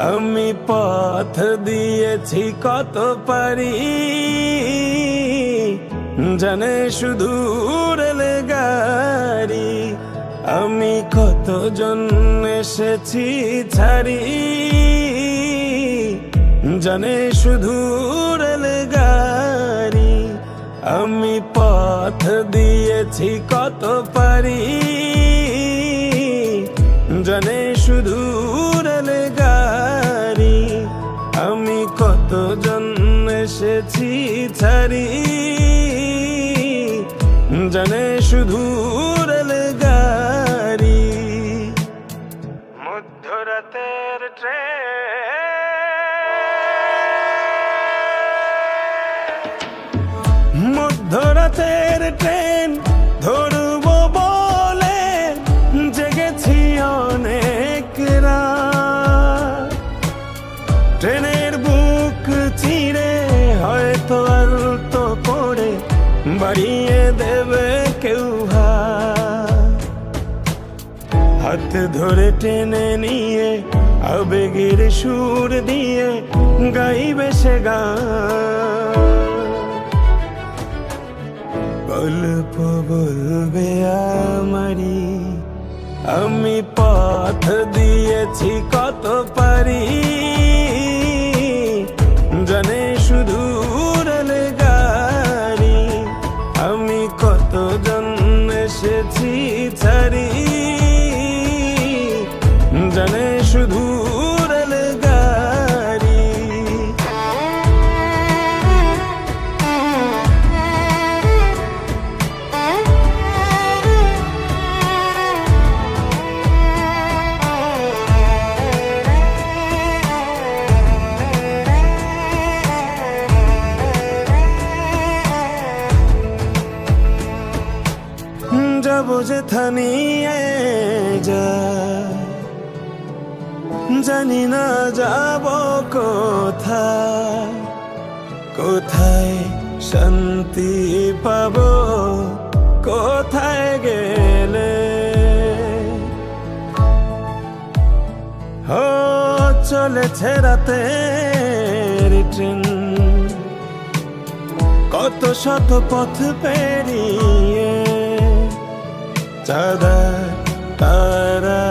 আমি পথ দিয়েছি কত পারি, জানে শুধু রেলগাড়ি। আমি কতজন এসেছি ছাড়ি, জানে শুধু রেলগাড়ি। আমি পথ দিয়েছি কত পারি, জানে শুধু রেলগাড়ি। আমি কতজন এসেছি ছাড়ি, জানে শুধু রেলগাড়ি। মধ্যরাতের ট্রেন, মধ্যরাতের ট্রেন ধরব বলে জেগেছি অনেক রাত। ট্রেনের বুক চিরে হয়তো আলতো করে বাড়িয়ে দেবে কেউ হাত ধরে টেনে নিয়ে আবেগের সুর দিয়ে গাইবে সে গান। গল্প বলবে আমারি, আমি পথ দিয়েছি কত পারি, জানে শুধু রেলগাড়ি। আমি কতজন এসেছি ছাড়ি, জানে শুধু রেলগাড়ি। যাবো যেথা নিয়ে যায়, জানি না যাব কোথায়, কোথায় শান্তি পাবো, কোথায় গেলে। ও চলেছে রাতের ট্রেন, কত শত পথ পেরিয়ে, চাঁদা তারা